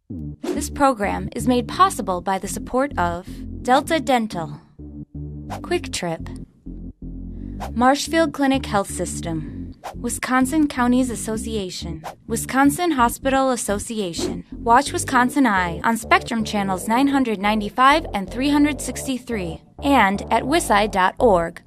This program is made possible by the support of Delta Dental, Quick Trip, Marshfield Clinic Health System, Wisconsin Counties Association, Wisconsin Hospital Association. Watch Wisconsin Eye on Spectrum Channels 995 and 363 and at wisi.org.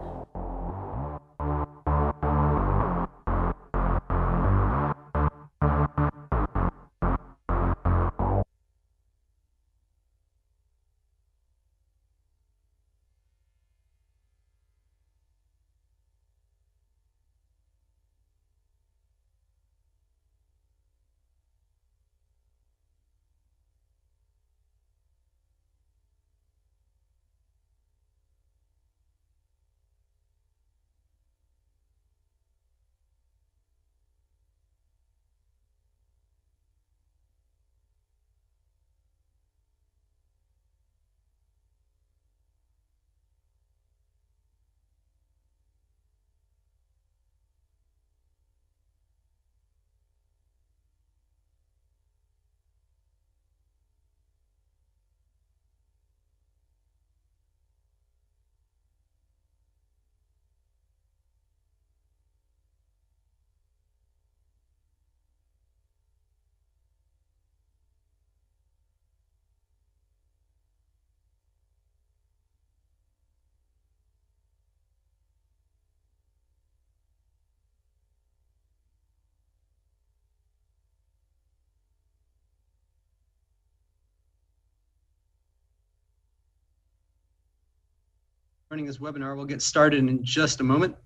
Running this webinar. We'll get started in just a moment.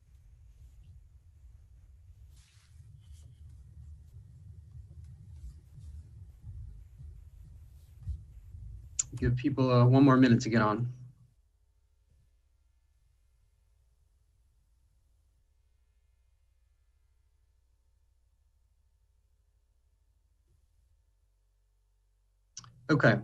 Give people one more minute to get on. Okay,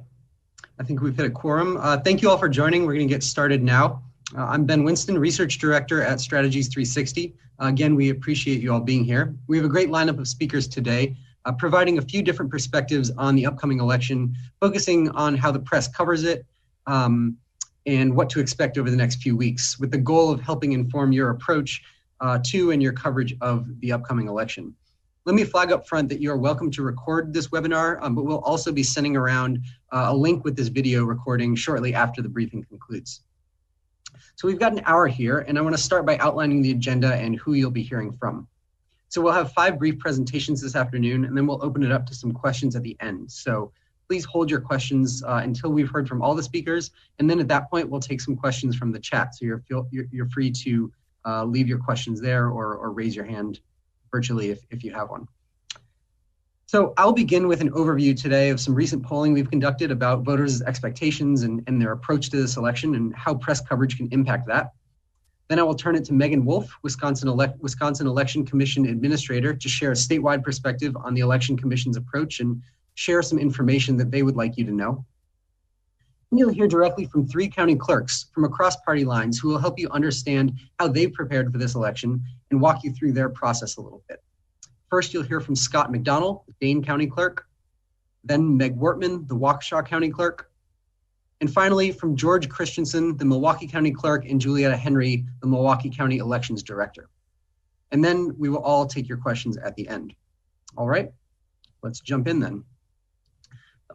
I think we've hit a quorum. Thank you all for joining. We're going to get started now. I'm Ben Winston, Research Director at Strategies 360. Again, we appreciate you all being here. We have a great lineup of speakers today, providing a few different perspectives on the upcoming election, focusing on how the press covers it and what to expect over the next few weeks, with the goal of helping inform your approach to and your coverage of the upcoming election. Let me flag up front that you are welcome to record this webinar, but we'll also be sending around a link with this video recording shortly after the briefing concludes. So we've got an hour here, and I want to start by outlining the agenda and who you'll be hearing from. So we'll have 5 brief presentations this afternoon, and then we'll open it up to some questions at the end. So please hold your questions until we've heard from all the speakers, and then at that point, we'll take some questions from the chat. So you're free to leave your questions there or raise your hand virtually if you have one. So I'll begin with an overview today of some recent polling we've conducted about voters' expectations and their approach to this election and how press coverage can impact that. Then I will turn it to Meagan Wolfe, Wisconsin Election Commission Administrator, to share a statewide perspective on the Election Commission's approach and share some information that they would like you to know. And you'll hear directly from 3 county clerks from across party lines who will help you understand how they've prepared for this election and walk you through their process a little bit. First, you'll hear from Scott McDonell, the Dane County clerk, then Meg Wartman, the Waukesha County clerk, and finally from George Christensen, the Milwaukee County clerk, and Julietta Henry, the Milwaukee County elections director. And then we will all take your questions at the end. All right, let's jump in then.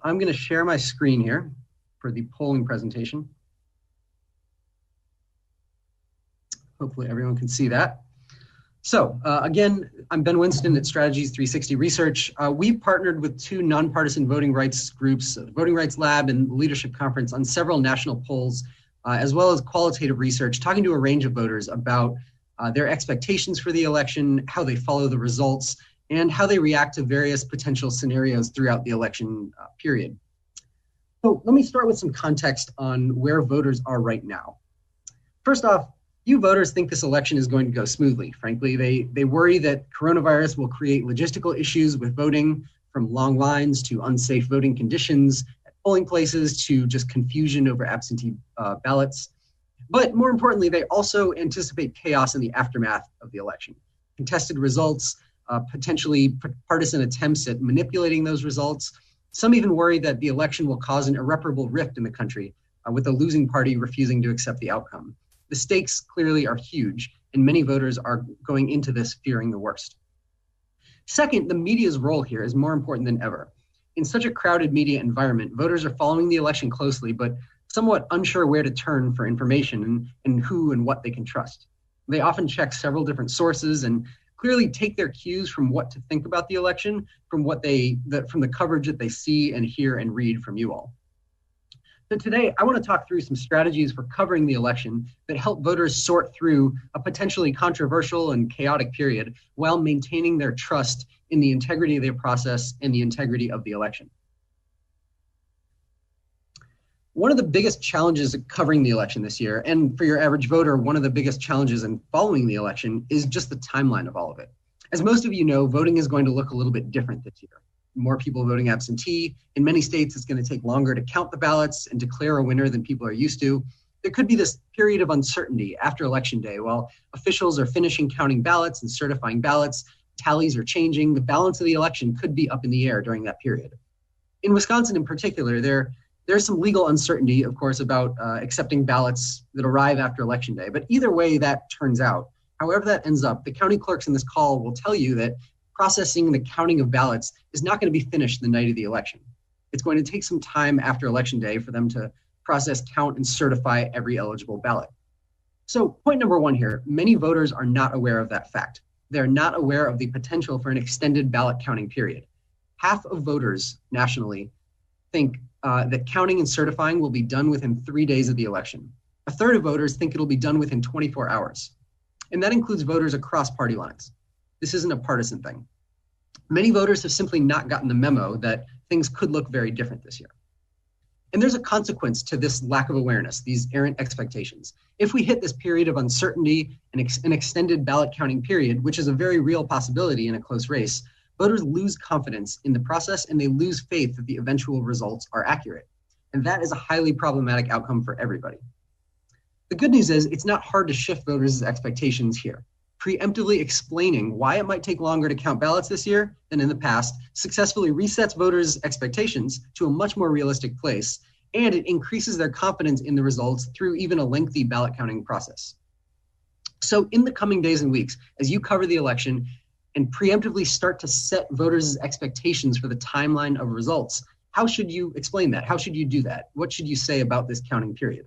I'm going to share my screen here for the polling presentation. Hopefully everyone can see that. So again, I'm Ben Winston at Strategies 360 Research. We've partnered with 2 nonpartisan voting rights groups, Voting Rights Lab and Leadership Conference, on several national polls, as well as qualitative research, talking to a range of voters about their expectations for the election, how they follow the results, and how they react to various potential scenarios throughout the election period. So let me start with some context on where voters are right now. First off, few voters think this election is going to go smoothly. Frankly, they worry that coronavirus will create logistical issues with voting, from long lines to unsafe voting conditions at polling places to just confusion over absentee ballots. But more importantly, they also anticipate chaos in the aftermath of the election. Contested results, potentially partisan attempts at manipulating those results, Some even worry that the election will cause an irreparable rift in the country, with the losing party refusing to accept the outcome. The stakes clearly are huge, and many voters are going into this fearing the worst. Second, the media's role here is more important than ever. In such a crowded media environment, voters are following the election closely, but somewhat unsure where to turn for information and who and what they can trust. They often check several different sources and clearly take their cues from what to think about the election, from the coverage that they see and hear and read from you all. So today, I want to talk through some strategies for covering the election that help voters sort through a potentially controversial and chaotic period while maintaining their trust in the integrity of the process and the integrity of the election. One of the biggest challenges of covering the election this year, and for your average voter, one of the biggest challenges in following the election is just the timeline of all of it. As most of you know, voting is going to look a little bit different this year. More people voting absentee. In many states, it's going to take longer to count the ballots and declare a winner than people are used to. There could be this period of uncertainty after Election Day while officials are finishing counting ballots and certifying ballots, tallies are changing, the balance of the election could be up in the air during that period. In Wisconsin in particular, there's some legal uncertainty, of course, about accepting ballots that arrive after Election Day. But either way that turns out, however that ends up, the county clerks in this call will tell you that processing the counting of ballots is not going to be finished the night of the election. It's going to take some time after Election Day for them to process, count, and certify every eligible ballot. So point number one here, many voters are not aware of that fact. They're not aware of the potential for an extended ballot counting period. Half of voters nationally think that counting and certifying will be done within 3 days of the election. A third of voters think it'll be done within 24 hours. And that includes voters across party lines. This isn't a partisan thing. Many voters have simply not gotten the memo that things could look very different this year. And there's a consequence to this lack of awareness, these errant expectations. If we hit this period of uncertainty and an extended ballot counting period, which is a very real possibility in a close race, voters lose confidence in the process and they lose faith that the eventual results are accurate. And that is a highly problematic outcome for everybody. The good news is it's not hard to shift voters' expectations here. Preemptively explaining why it might take longer to count ballots this year than in the past successfully resets voters' expectations to a much more realistic place, and it increases their confidence in the results through even a lengthy ballot counting process. So in the coming days and weeks, as you cover the election and preemptively start to set voters' expectations for the timeline of results, how should you explain that? How should you do that? What should you say about this counting period?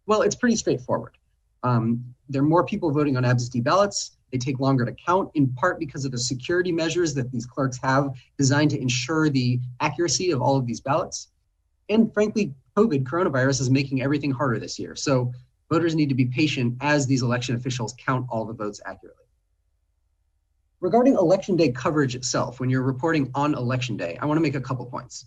Well, it's pretty straightforward. There are more people voting on absentee ballots. They take longer to count, in part because of the security measures that these clerks have designed to ensure the accuracy of all of these ballots. And frankly, coronavirus is making everything harder this year. So voters need to be patient as these election officials count all the votes accurately. Regarding Election Day coverage itself, when you're reporting on Election Day, I want to make a couple points.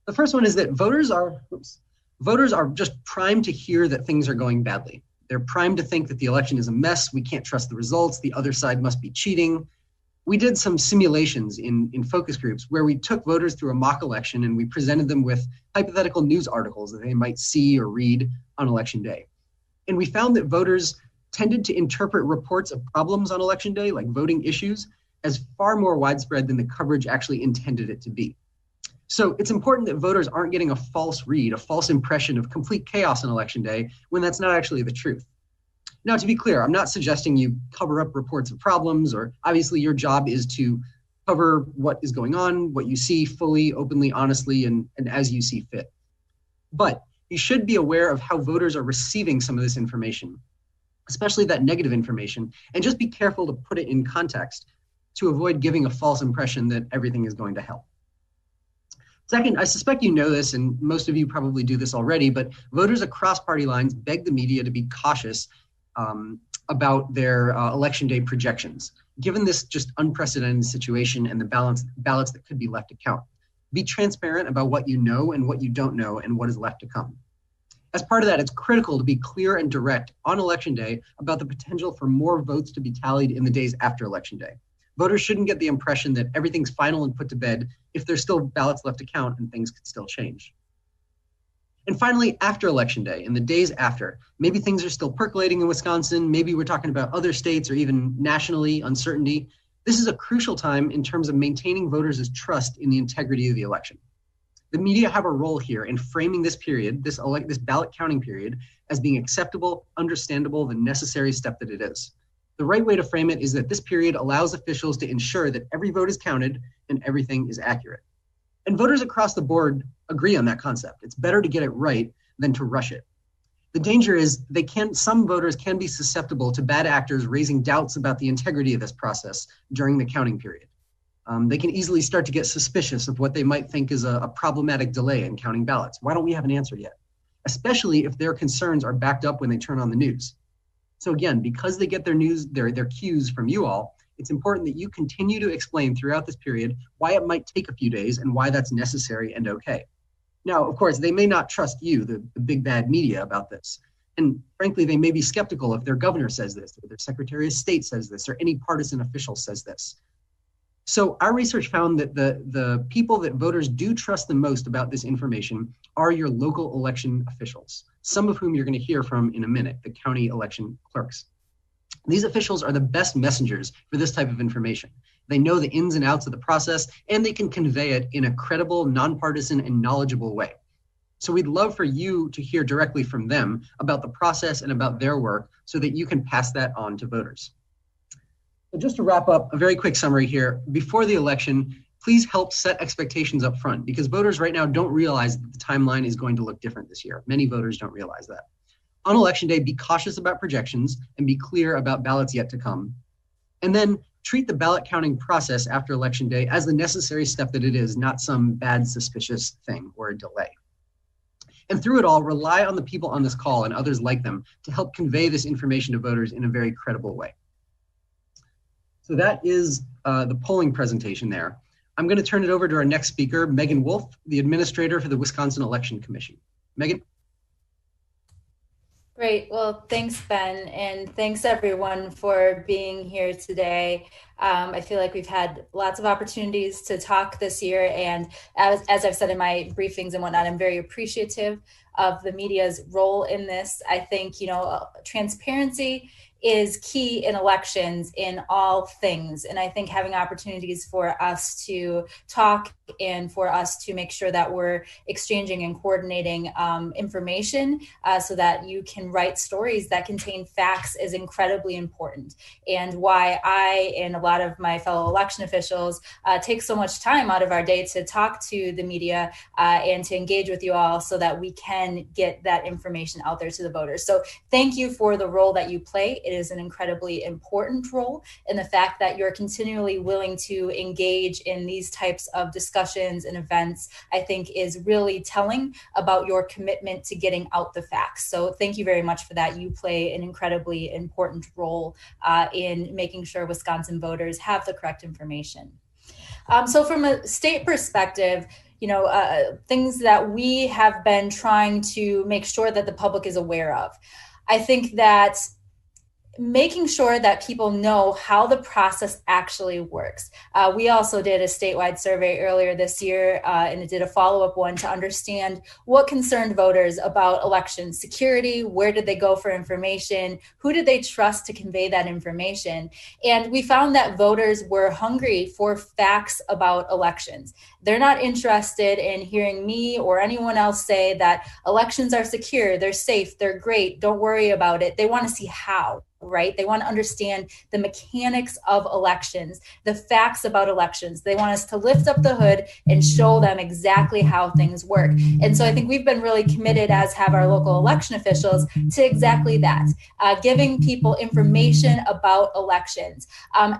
The first one is that voters are just primed to hear that things are going badly. They're primed to think that the election is a mess, we can't trust the results, the other side must be cheating. We did some simulations in focus groups where we took voters through a mock election and we presented them with hypothetical news articles that they might see or read on Election Day. And we found that voters tended to interpret reports of problems on Election Day, like voting issues, as far more widespread than the coverage actually intended it to be. So it's important that voters aren't getting a false read, a false impression of complete chaos on Election Day when that's not actually the truth. Now, to be clear, I'm not suggesting you cover up reports of problems, or obviously your job is to cover what is going on, what you see fully, openly, honestly, and as you see fit. But you should be aware of how voters are receiving some of this information, especially that negative information, and just be careful to put it in context to avoid giving a false impression that everything is going to help. Second, I suspect you know this, and most of you probably do this already, but voters across party lines beg the media to be cautious about their Election Day projections, given this just unprecedented situation and the ballots that could be left to count. Be transparent about what you know and what you don't know and what is left to come. As part of that, it's critical to be clear and direct on Election Day about the potential for more votes to be tallied in the days after Election Day. Voters shouldn't get the impression that everything's final and put to bed if there's still ballots left to count and things could still change. And finally, after Election Day, in the days after, maybe things are still percolating in Wisconsin, maybe we're talking about other states or even nationally uncertainty. This is a crucial time in terms of maintaining voters' trust in the integrity of the election. The media have a role here in framing this period, this ballot counting period, as being acceptable, understandable, the necessary step that it is. The right way to frame it is that this period allows officials to ensure that every vote is counted and everything is accurate. And voters across the board agree on that concept. It's better to get it right than to rush it. The danger is some voters can be susceptible to bad actors raising doubts about the integrity of this process during the counting period. They can easily start to get suspicious of what they might think is a problematic delay in counting ballots. Why don't we have an answer yet? Especially if their concerns are backed up when they turn on the news. So again, because they get their cues from you all, it's important that you continue to explain throughout this period why it might take a few days and why that's necessary and okay. Now, of course, they may not trust you, the big bad media, about this. And frankly, they may be skeptical if their governor says this, or their secretary of state says this, or any partisan official says this. So our research found that the people that voters do trust the most about this information are your local election officials, some of whom you're going to hear from in a minute, the county election clerks. These officials are the best messengers for this type of information. They know the ins and outs of the process, and they can convey it in a credible, nonpartisan, and knowledgeable way. So we'd love for you to hear directly from them about the process and about their work so that you can pass that on to voters. So just to wrap up, a very quick summary here. Before the election, please help set expectations up front, because voters right now don't realize that the timeline is going to look different this year. Many voters don't realize that. On election day, be cautious about projections and be clear about ballots yet to come. And then treat the ballot counting process after election day as the necessary step that it is, not some bad, suspicious thing or a delay. And through it all, rely on the people on this call and others like them to help convey this information to voters in a very credible way. So that is the polling presentation there. I'm going to turn it over to our next speaker, Megan Wolfe, the administrator for the Wisconsin Election Commission. Megan? Great. Well, thanks, Ben, and thanks everyone for being here today. I feel like we've had lots of opportunities to talk this year, and as I've said in my briefings and whatnot, I'm very appreciative of the media's role in this. I think, transparency is key in elections in all things. And I think having opportunities for us to talk and for us to make sure that we're exchanging and coordinating information so that you can write stories that contain facts is incredibly important. And why I and a lot of my fellow election officials take so much time out of our day to talk to the media and to engage with you all so that we can get that information out there to the voters. So thank you for the role that you play. It is an incredibly important role, and the fact that you're continually willing to engage in these types of discussions and events, I think is really telling about your commitment to getting out the facts. So thank you very much for that. You play an incredibly important role in making sure Wisconsin voters have the correct information. So from a state perspective, things that we have been trying to make sure that the public is aware of. I think that making sure that people know how the process actually works. We also did a statewide survey earlier this year and did a follow-up one to understand what concerned voters about election security, where did they go for information, who did they trust to convey that information. And we found that voters were hungry for facts about elections. They're not interested in hearing me or anyone else say that elections are secure, they're safe, they're great, don't worry about it. They want to see how. Right? They want to understand the mechanics of elections, the facts about elections. They want us to lift up the hood and show them exactly how things work. And so I think we've been really committed, as have our local election officials, to exactly that, giving people information about elections.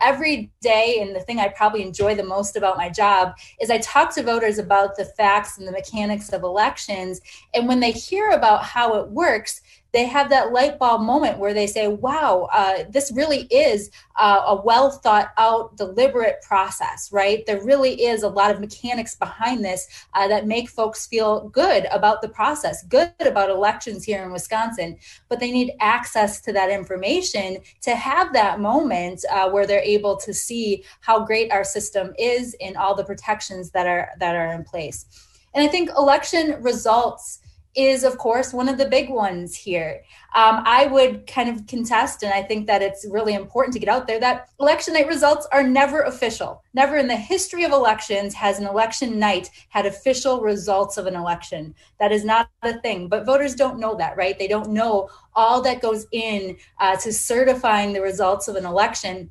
Every day, and the thing I probably enjoy the most about my job is I talk to voters about the facts and the mechanics of elections. And when they hear about how it works, they have that light bulb moment where they say, wow, this really is a well thought out, deliberate process, right? There really is a lot of mechanics behind this that make folks feel good about the process, good about elections here in Wisconsin, but they need access to that information to have that moment where they're able to see how great our system is and all the protections that are in place. And I think election results is, of course, one of the big ones here. I would kind of contest, and I think that it's really important to get out there, that election night results are never official. Never in the history of elections has an election night had official results of an election. That is not a thing, but voters don't know that, right? They don't know all that goes in to certifying the results of an election.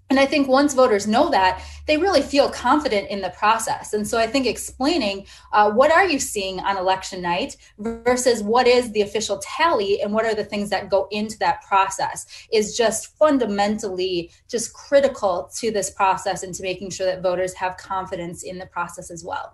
And I think once voters know that, they really feel confident in the process. And so I think explaining what are you seeing on election night versus what is the official tally and what are the things that go into that process is just fundamentally just critical to this process and to making sure that voters have confidence in the process as well.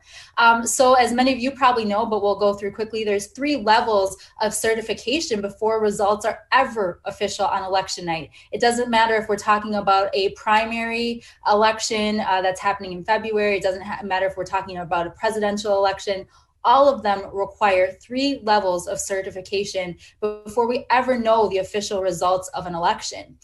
So as many of you probably know, but we'll go through quickly, there's 3 levels of certification before results are ever official on election night. It doesn't matter if we're talking about a primary election that's happening in February. It doesn't matter if we're talking about a presidential election. All of them require 3 levels of certification before we ever know the official results of an election.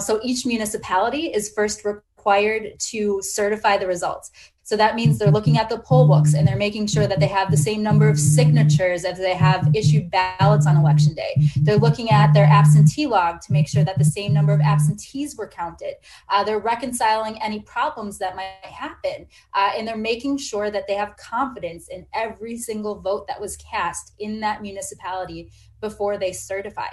So each municipality is first required to certify the results. So that means they're looking at the poll books and they're making sure that they have the same number of signatures as they have issued ballots on election day. They're looking at their absentee log to make sure that the same number of absentees were counted. They're reconciling any problems that might happen. And they're making sure that they have confidence in every single vote that was cast in that municipality before they certify.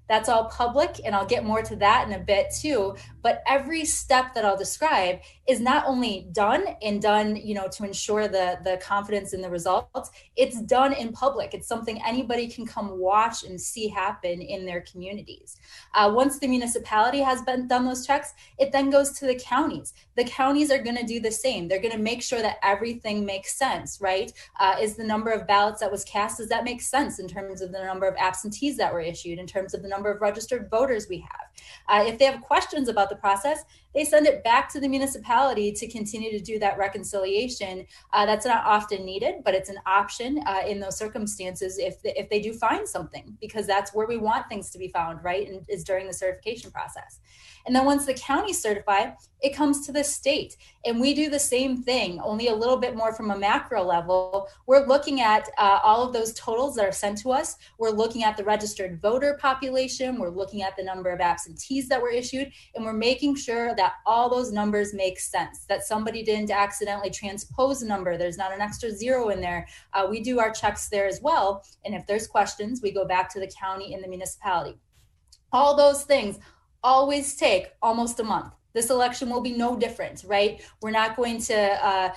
That's all public, and I'll get more to that in a bit too. But every step that I'll describe is not only done, to ensure the confidence in the results, it's done in public. It's something anybody can come watch and see happen in their communities. Once the municipality has done those checks, it then goes to the counties. The counties are going to do the same. They're going to make sure that everything makes sense, right? Is the number of ballots that was cast, does that make sense in terms of the number of absentees that were issued, in terms of the number of registered voters we have? If they have questions about the process, they send it back to the municipality to continue to do that reconciliation. That's not often needed, but it's an option in those circumstances if they do find something, because that's where we want things to be found, right? And is during the certification process. And then once the county certify, it comes to the state. And we do the same thing, only a little bit more from a macro level. We're looking at all of those totals that are sent to us. We're looking at the registered voter population. We're looking at the number of absentees that were issued. And we're making sure that all those numbers make sense, that somebody didn't accidentally transpose a number. There's not an extra 0 in there. We do our checks there as well. And if there's questions, we go back to the county and the municipality. All those things always take almost a month. This election will be no different, right? We're not going to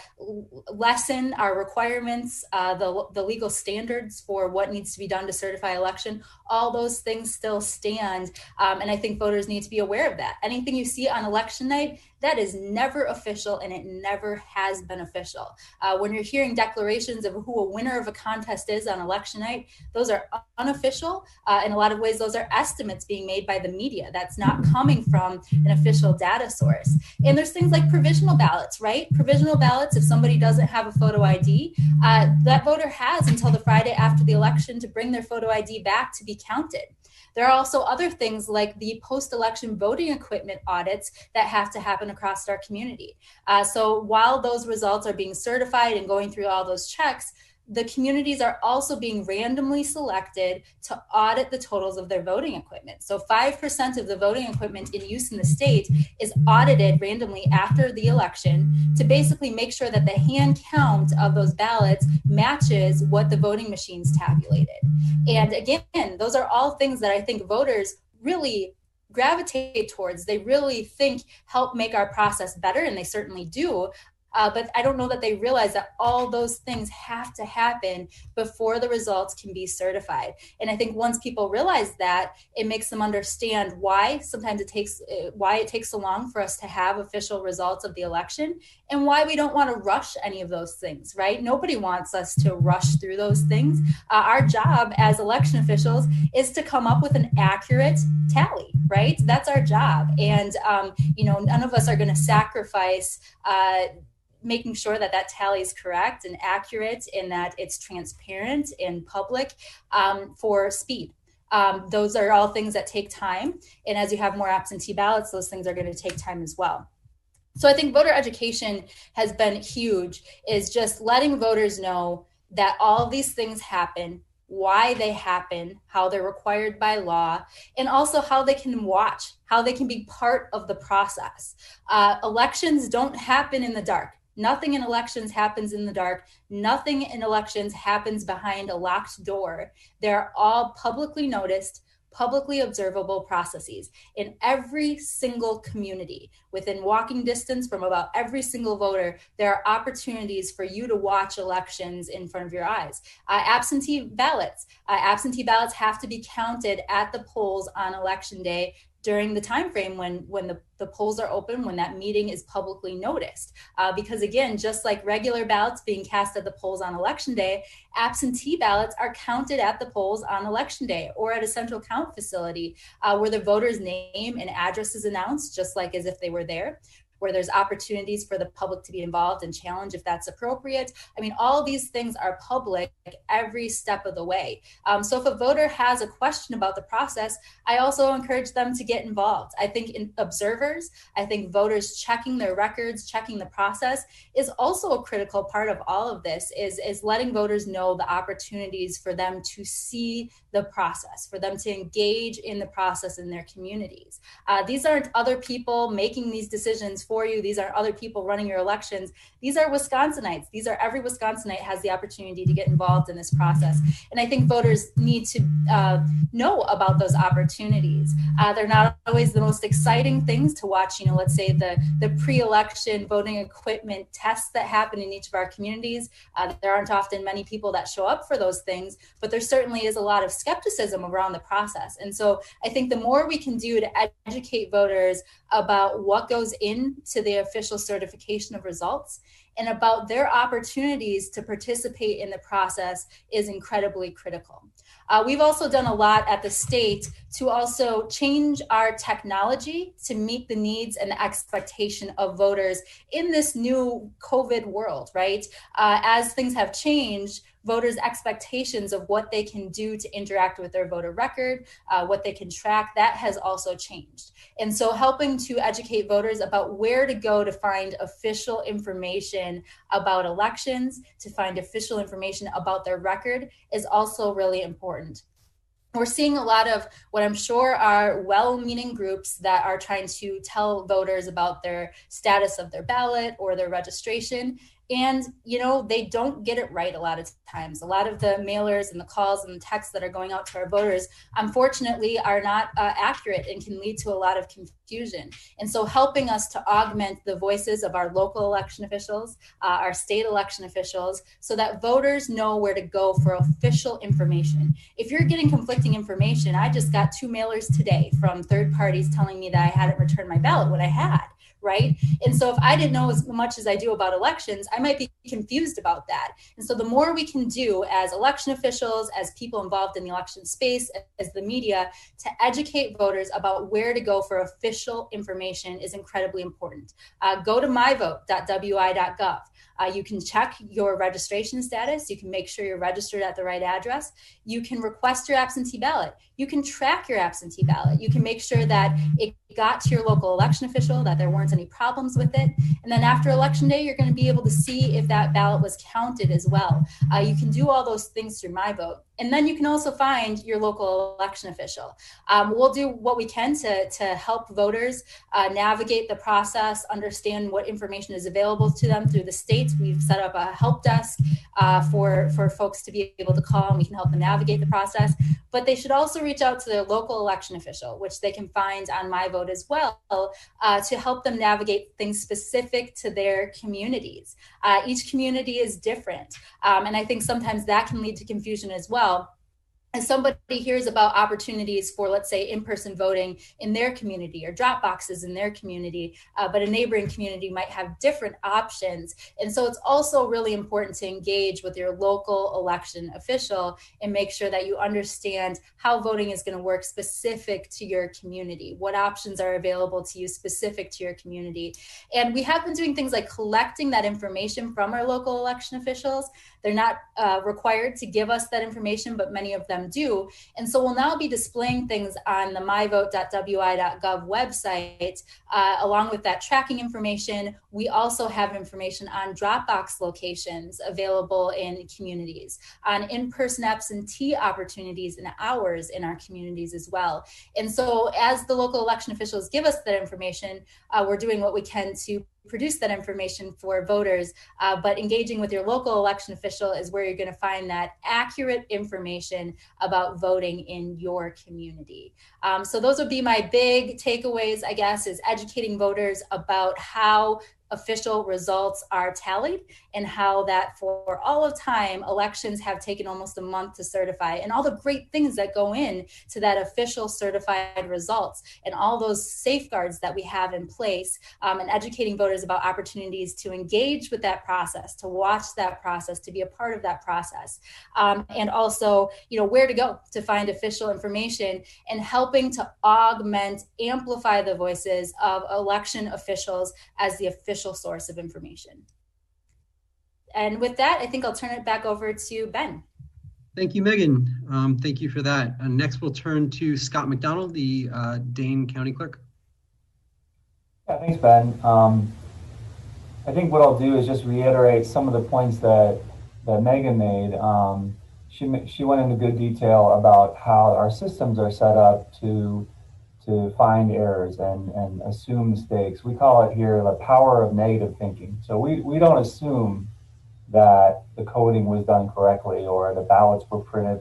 lessen our requirements, the legal standards for what needs to be done to certify election. All those things still stand. And I think voters need to be aware of that. Anything you see on election night, that is never official, and it never has been official. When you're hearing declarations of who a winner of a contest is on election night, those are unofficial. In a lot of ways, those are estimates being made by the media. That's not coming from an official data source. And there's things like provisional ballots, right? Provisional ballots, if somebody doesn't have a photo ID, that voter has until the Friday after the election to bring their photo ID back to be counted. There are also other things like the post-election voting equipment audits that have to happen across our community. So while those results are being certified and going through all those checks, the communities are also being randomly selected to audit the totals of their voting equipment. So 5% of the voting equipment in use in the state is audited randomly after the election to basically make sure that the hand count of those ballots matches what the voting machines tabulated. And again, those are all things that I think voters really gravitate towards. They really think help make our process better, and they certainly do. But I don't know that they realize that all those things have to happen before the results can be certified. And I think once people realize that, it makes them understand why sometimes it takes so long for us to have official results of the election, and why we don't want to rush any of those things, right? Nobody wants us to rush through those things. Our job as election officials is to come up with an accurate tally, right? That's our job. And, none of us are going to sacrifice making sure that that tally is correct and accurate, and that it's transparent and public for speed. Those are all things that take time. And as you have more absentee ballots, those things are going to take time as well. So I think voter education has been huge, is just letting voters know that all of these things happen why they happen, how they're required by law, and also how they can watch, how they can be part of the process. Elections don't happen in the dark. Nothing in elections happens in the dark. Nothing in elections happens behind a locked door. They're all publicly noticed, publicly observable processes in every single community. Within walking distance from about every single voter, there are opportunities for you to watch elections in front of your eyes. Absentee ballots have to be counted at the polls on election day during the time frame when the polls are open, when that meeting is publicly noticed. Because again, just like regular ballots being cast at the polls on election day, absentee ballots are counted at the polls on election day or at a central count facility where the voter's name and address is announced, just like as if they were there, where there's opportunities for the public to be involved and challenge if that's appropriate. I mean, all these things are public every step of the way. So if a voter has a question about the process, I also encourage them to get involved. I think in observers, I think voters checking their records, checking the process is also a critical part of all of this, is letting voters know the opportunities for them to see the process, for them to engage in the process in their communities. These aren't other people making these decisions for you. These aren't other people running your elections. These are Wisconsinites. Every Wisconsinite has the opportunity to get involved in this process. And I think voters need to know about those opportunities. They're not always the most exciting things to watch. Let's say the pre-election voting equipment tests that happen in each of our communities. There aren't often many people that show up for those things, but there certainly is a lot of skepticism around the process. And so I think the more we can do to educate voters about what goes into the official certification of results and about their opportunities to participate in the process is incredibly critical. We've also done a lot at the state to also change our technology to meet the needs and the expectation of voters in this new COVID world, right? As things have changed, voters' expectations of what they can do to interact with their voter record, what they can track, that has also changed. And so helping to educate voters about where to go to find official information about elections, to find official information about their record is also really important. We're seeing a lot of what I'm sure are well-meaning groups that are trying to tell voters about their status of their ballot or their registration. And, they don't get it right a lot of times. A lot of the mailers and the calls and the texts that are going out to our voters, unfortunately, are not accurate and can lead to a lot of confusion. And so helping us to augment the voices of our local election officials, our state election officials, so that voters know where to go for official information. If you're getting conflicting information, I just got 2 mailers today from third parties telling me that I hadn't returned my ballot when I had. Right? And so if I didn't know as much as I do about elections, I might be confused about that. And so the more we can do as election officials, as people involved in the election space, as the media, to educate voters about where to go for official information is incredibly important. Go to myvote.wi.gov. You can check your registration status. You can make sure you're registered at the right address. You can request your absentee ballot. You can track your absentee ballot. You can make sure that it got to your local election official, that there weren't any problems with it. And then after election day, you're going to be able to see if that ballot was counted as well. You can do all those things through MyVote. And then you can also find your local election official. We'll do what we can to help voters navigate the process, understand what information is available to them through the state. We've set up a help desk for folks to be able to call, and we can help them navigate the process. But they should also reach out to their local election official, which they can find on MyVote as well, to help them navigate things specific to their communities. Each community is different. And I think sometimes that can lead to confusion as well. As somebody hears about opportunities for, let's say, in-person voting in their community or drop boxes in their community, but a neighboring community might have different options. And so it's also really important to engage with your local election official and make sure that you understand how voting is going to work specific to your community, what options are available to you specific to your community. And we have been doing things like collecting that information from our local election officials. They're not required to give us that information, but many of them them do. And so we'll now be displaying things on the myvote.wi.gov website, along with that tracking information. We also have information on Dropbox locations available in communities, on in-person absentee opportunities and hours in our communities as well. And so as the local election officials give us that information, we're doing what we can to produce that information for voters, but engaging with your local election official is where you're going to find that accurate information about voting in your community. So those would be my big takeaways, I guess, is educating voters about how official results are tallied and how that for all of time, elections have taken almost a month to certify, and all the great things that go in to that official certified results and all those safeguards that we have in place, and educating voters about opportunities to engage with that process, to watch that process, to be a part of that process, and also, where to go to find official information, and helping to augment, amplify the voices of election officials as the official source of information. And with that, I think I'll turn it back over to Ben. Thank you, Megan. Thank you for that. Next, we'll turn to Scott McDonell, the Dane County clerk. Yeah, thanks, Ben. I think what I'll do is just reiterate some of the points that Megan made. She went into good detail about how our systems are set up to find errors and assume mistakes. We call it here the power of negative thinking. So we don't assume that the coding was done correctly or the ballots were printed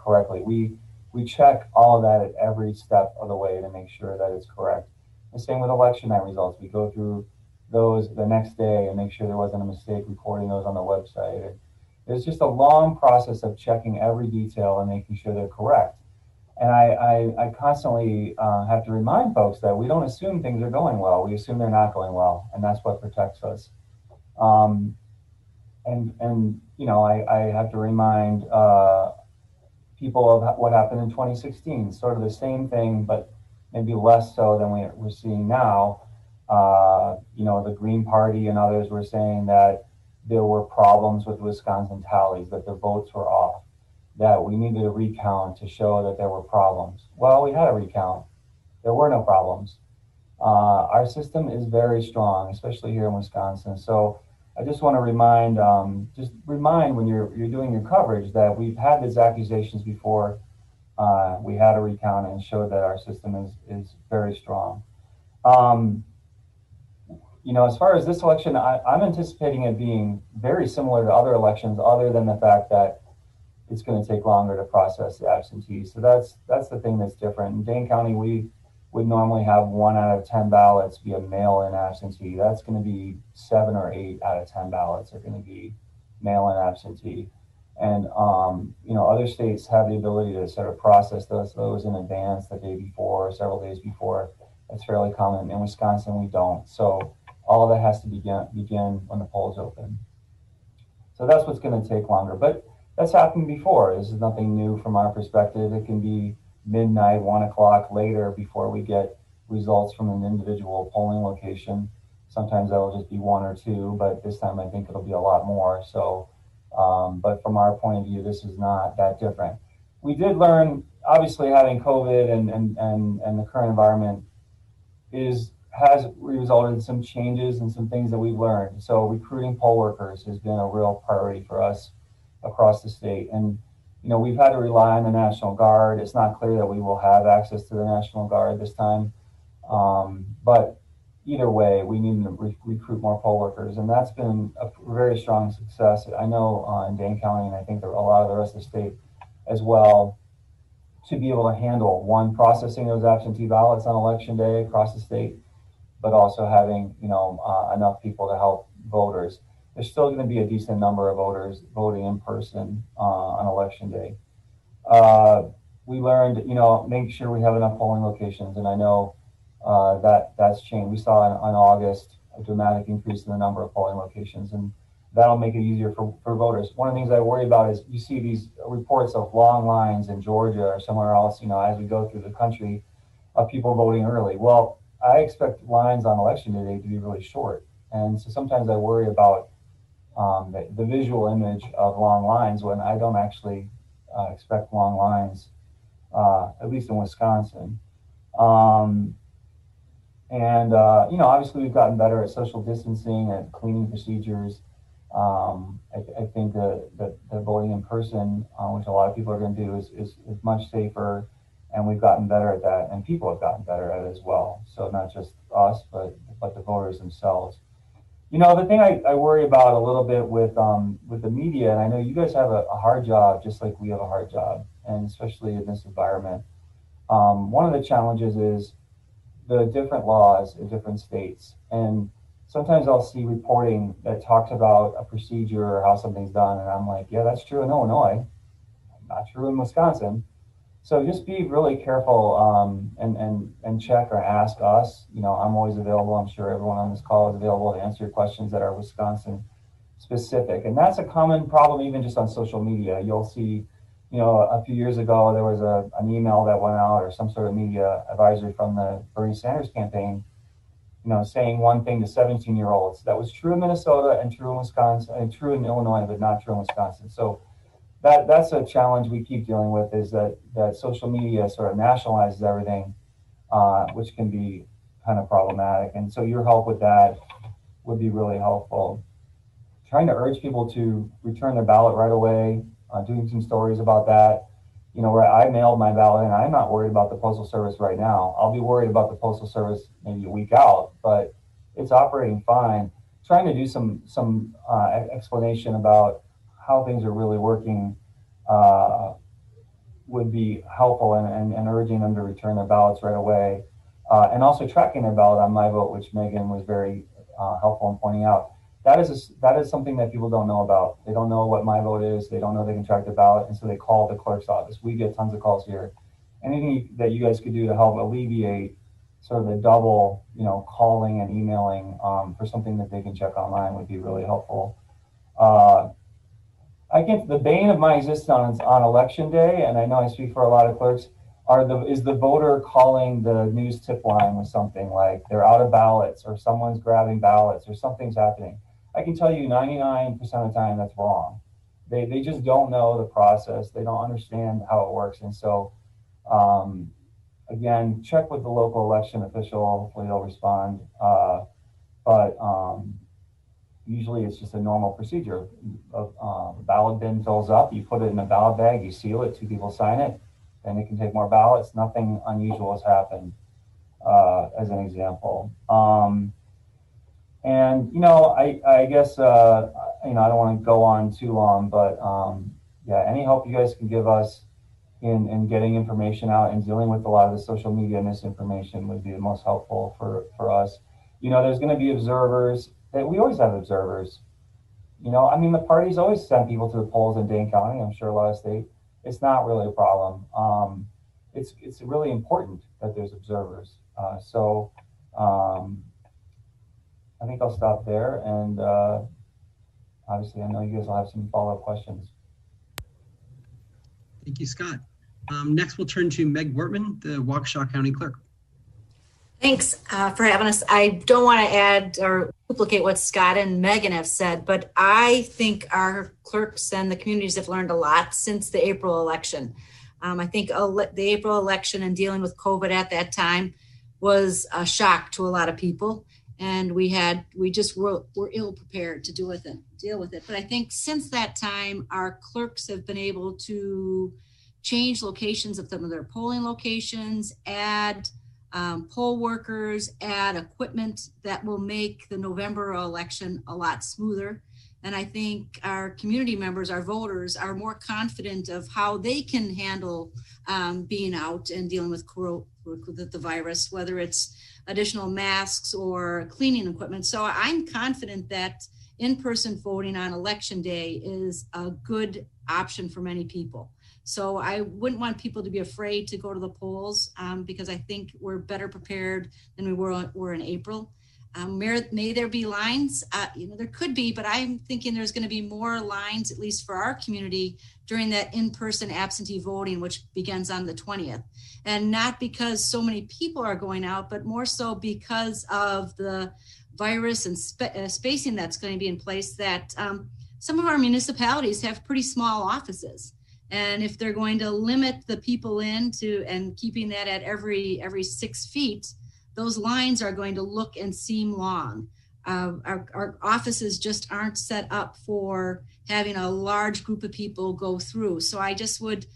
correctly. We check all of that at every step of the way to make sure that it's correct. The same with election night results. We go through those the next day and make sure there wasn't a mistake recording those on the website. There's just a long process of checking every detail and making sure they're correct. And I constantly have to remind folks that we don't assume things are going well. We assume they're not going well, and that's what protects us. I have to remind people of what happened in 2016, sort of the same thing, but maybe less so than we're seeing now. The Green Party and others were saying that there were problems with Wisconsin tallies, that the votes were off, that we needed a recount to show that there were problems. Well, we had a recount. There were no problems. Our system is very strong, especially here in Wisconsin. So I just want to remind when you're doing your coverage that we've had these accusations before. We had a recount and showed that our system is very strong. As far as this election, I'm anticipating it being very similar to other elections, other than the fact that it's going to take longer to process the absentees. So that's the thing that's different. In Dane County, we would normally have 1 out of 10 ballots be a mail-in absentee. That's going to be 7 or 8 out of 10 ballots are going to be mail-in absentee. And other states have the ability to sort of process those in advance the day before, several days before. That's fairly common. In Wisconsin, we don't. So all of that has to begin when the polls open. So that's what's going to take longer. But that's happened before. This is nothing new from our perspective. It can be midnight, 1 o'clock later before we get results from an individual polling location. Sometimes that'll just be 1 or 2, but this time I think it'll be a lot more. So, but from our point of view, this is not that different. We did learn, obviously, having COVID and the current environment has resulted in some changes and some things that we've learned. So recruiting poll workers has been a real priority for us across the state. And, we've had to rely on the National Guard. It's not clear that we will have access to the National Guard this time. But either way, we need to recruit more poll workers. And that's been a very strong success. I know in Dane County, and I think there are a lot of the rest of the state as well, to be able to handle, one, processing those absentee ballots on election day across the state, but also having, enough people to help voters. There's still going to be a decent number of voters voting in person on election day. We learned, make sure we have enough polling locations, and I know that's changed. We saw in August a dramatic increase in the number of polling locations, and that'll make it easier for voters. One of the things I worry about is you see these reports of long lines in Georgia or somewhere else, as we go through the country, of people voting early. Well, I expect lines on election day to be really short, and so sometimes I worry about the visual image of long lines when I don't actually expect long lines, at least in Wisconsin. Obviously we've gotten better at social distancing and cleaning procedures. I think that voting in person, which a lot of people are going to do, is much safer, and we've gotten better at that, and people have gotten better at it as well. So not just us, but the voters themselves. The thing I worry about a little bit with the media, and I know you guys have a hard job, just like we have a hard job, and especially in this environment. One of the challenges is the different laws in different states, and sometimes I'll see reporting that talks about a procedure or how something's done, and I'm like, yeah, that's true in Illinois, not true in Wisconsin. So just be really careful and check or ask us. I'm always available. I'm sure everyone on this call is available to answer your questions that are Wisconsin specific. And that's a common problem even just on social media. You'll see, a few years ago, there was an email that went out or some sort of media advisory from the Bernie Sanders campaign, saying one thing to 17-year-olds. That was true in Minnesota and true in Wisconsin and true in Illinois, but not true in Wisconsin. So that's a challenge we keep dealing with, is that social media sort of nationalizes everything, which can be kind of problematic. And so your help with that would be really helpful. Trying to urge people to return their ballot right away, doing some stories about that. Where I mailed my ballot and I'm not worried about the Postal Service right now. I'll be worried about the Postal Service maybe a week out, but it's operating fine. Trying to do some explanation about how things are really working would be helpful, and urging them to return their ballots right away. And also tracking their ballot on My Vote, which Megan was very helpful in pointing out. That is something that people don't know about. They don't know what My Vote is. They don't know they can track their ballot, and so they call the clerk's office. We get tons of calls here. Anything that you guys could do to help alleviate sort of the double, calling and emailing for something that they can check online would be really helpful. The bane of my existence on election day, and I know I speak for a lot of clerks, is the voter calling the news tip line with something like they're out of ballots or someone's grabbing ballots or something's happening. I can tell you 99% of the time that's wrong. They just don't know the process. They don't understand how it works. And so, again, check with the local election official. Hopefully they'll respond. But usually it's just a normal procedure. A ballot bin fills up, you put it in a ballot bag, you seal it, 2 people sign it, then it can take more ballots. Nothing unusual has happened, as an example. I guess, I don't want to go on too long, but any help you guys can give us in getting information out and dealing with a lot of the social media misinformation would be the most helpful for us. There's going to be observers. We always have observers. The parties always send people to the polls in Dane County. I'm sure a lot of states. It's not really a problem. It's really important that there's observers. I think I'll stop there, and obviously I know you guys will have some follow-up questions. Thank you, Scott. Next, we'll turn to Meg Wartman, the Waukesha County Clerk. Thanks for having us. I don't want to add or duplicate what Scott and Megan have said, but I think our clerks and the communities have learned a lot since the April election. I think the April election and dealing with COVID at that time was a shock to a lot of people. And we just were ill prepared to deal with it. But I think since that time, our clerks have been able to change locations of some of their polling locations, add poll workers, add equipment that will make the November election a lot smoother. And I think our community members, our voters, are more confident of how they can handle being out and dealing with the virus, whether it's additional masks or cleaning equipment. So I'm confident that in-person voting on election day is a good option for many people. So I wouldn't want people to be afraid to go to the polls because I think we're better prepared than we were in April. May there be lines? There could be, but I'm thinking there's going to be more lines, at least for our community, during that in-person absentee voting, which begins on the 20th. And not because so many people are going out, but more so because of the virus and spacing that's going to be in place, that some of our municipalities have pretty small offices. And if they're going to limit the people in to and keeping that at every 6 feet, those lines are going to look and seem long. Our offices just aren't set up for having a large group of people go through. So I just would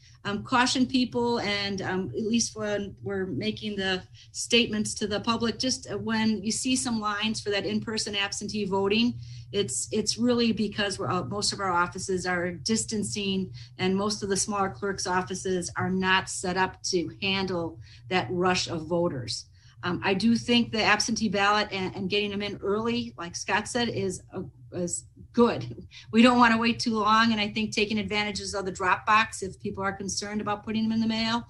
caution people, and at least when we're making the statements to the public, just when you see some lines for that in-person absentee voting, it's really because most of our offices are distancing, and most of the smaller clerks' offices are not set up to handle that rush of voters. I do think the absentee ballot and getting them in early, like Scott said, is good. We don't want to wait too long. And I think taking advantages of the drop box, if people are concerned about putting them in the mail,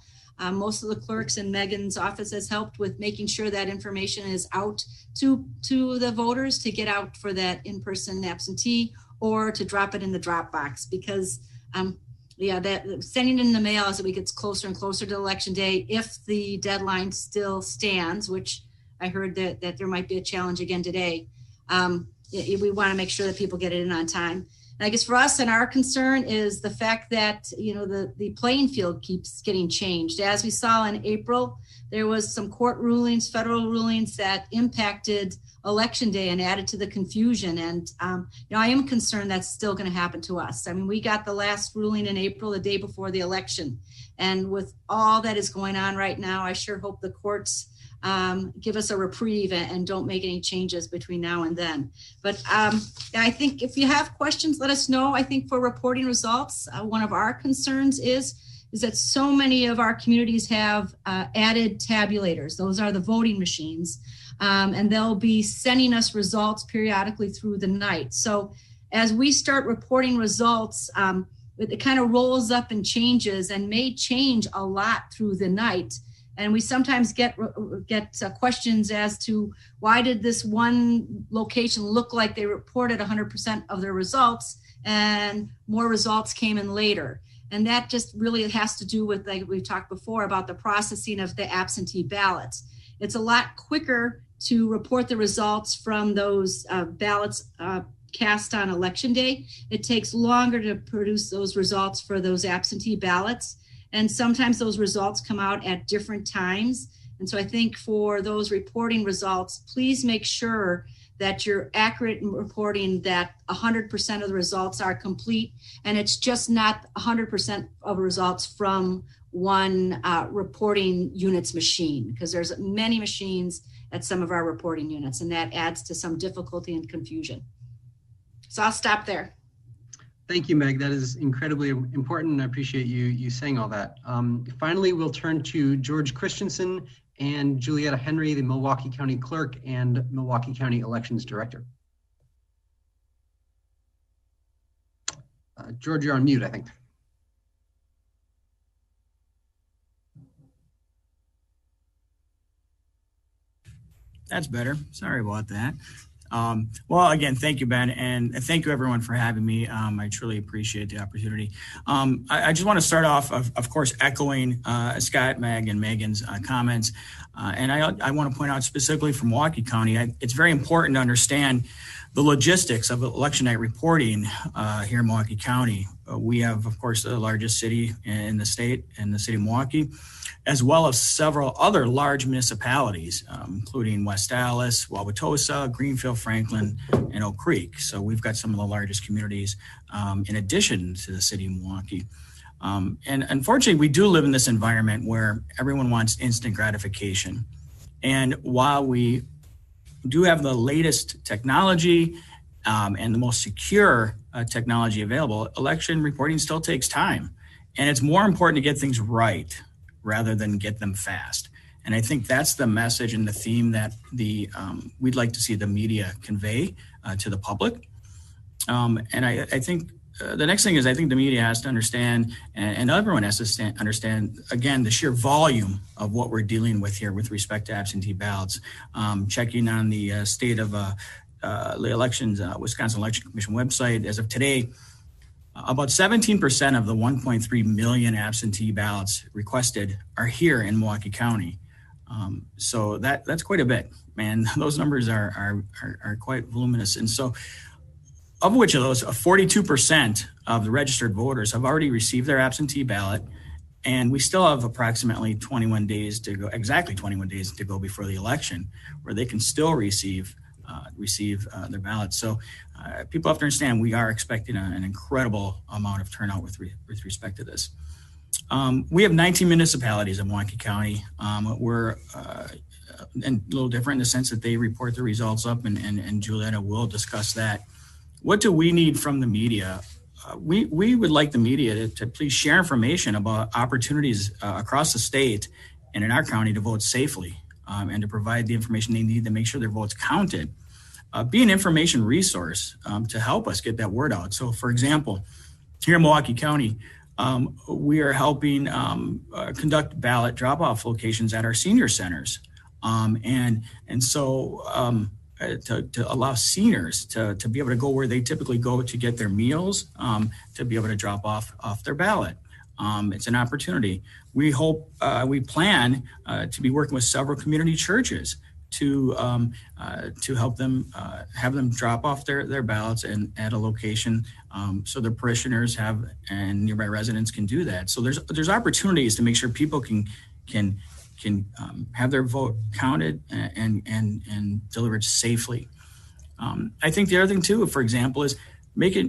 most of the clerks in Megan's office has helped with making sure that information is out to the voters to get out for that in-person absentee, or to drop it in the drop box, because that sending it in the mail as we get closer and closer to election day, if the deadline still stands, which I heard that there might be a challenge again today, we want to make sure that people get it in on time. And I guess for us, and our concern is the fact that, the playing field keeps getting changed. As we saw in April, there was some court rulings, federal rulings that impacted election day and added to the confusion. And, I am concerned that's still going to happen to us. I mean, we got the last ruling in April, the day before the election. And with all that is going on right now, I sure hope the courts give us a reprieve and don't make any changes between now and then. But I think if you have questions, let us know. I think for reporting results, one of our concerns is that so many of our communities have added tabulators. Those are the voting machines. And they'll be sending us results periodically through the night. So as we start reporting results, it kind of rolls up and changes, and may change a lot through the night. And we sometimes get questions as to why did this one location look like they reported 100% of their results and more results came in later. And that just really has to do with, like we've talked before, about the processing of the absentee ballots. It's a lot quicker to report the results from those ballots cast on election day. It takes longer to produce those results for those absentee ballots. And sometimes those results come out at different times. And so I think for those reporting results, please make sure that you're accurate in reporting that 100% of the results are complete. And it's just not 100% of results from one reporting unit's machine, because there's many machines at some of our reporting units, and that adds to some difficulty and confusion. So I'll stop there. Thank you, Meg. That is incredibly important, and I appreciate you saying all that. Finally, we'll turn to George Christensen and Julietta Henry, the Milwaukee County Clerk and Milwaukee County Elections Director. George, you're on mute, I think. That's better. Sorry about that. Well, again, thank you, Ben, and thank you, everyone, for having me. I truly appreciate the opportunity. I just want to start off, of course, echoing Scott, Meg, and Megan's comments. And I want to point out specifically from Milwaukee County, it's very important to understand the logistics of election night reporting here in Milwaukee County. We have, of course, the largest city in the state, in the city of Milwaukee, as well as several other large municipalities, including West Allis, Wauwatosa, Greenfield, Franklin, and Oak Creek. So we've got some of the largest communities in addition to the city of Milwaukee. And unfortunately, we do live in this environment where everyone wants instant gratification. And while we do have the latest technology and the most secure technology available, election reporting still takes time. And it's more important to get things right rather than get them fast. And I think that's the message and the theme that we'd like to see the media convey to the public. And I think the next thing is, I think the media has to understand, and everyone has to understand, again, the sheer volume of what we're dealing with here with respect to absentee ballots. Checking on the state of the elections, Wisconsin Election Commission website, as of today, about 17% of the 1.3 million absentee ballots requested are here in Milwaukee County. So that's quite a bit, and those numbers are quite voluminous. And so of which of those 42% of the registered voters have already received their absentee ballot. And we still have approximately 21 days to go, exactly 21 days to go before the election, where they can still receive their ballots. So people have to understand we are expecting an incredible amount of turnout with respect to this. We have 19 municipalities in Waukesha County. We're and a little different in the sense that they report the results up, and Julietta will discuss that. What do we need from the media? We would like the media to please share information about opportunities across the state and in our county to vote safely, and to provide the information they need to make sure their votes counted. Be an information resource to help us get that word out. So, for example, here in Milwaukee County, we are helping conduct ballot drop-off locations at our senior centers. To allow seniors to be able to go where they typically go to get their meals, to be able to drop off their ballot. It's an opportunity. We plan to be working with several community churches to help them have them drop off their ballots and at a location, so their parishioners and nearby residents can do that. So there's opportunities to make sure people can have their vote counted and delivered safely. I think the other thing too, for example, is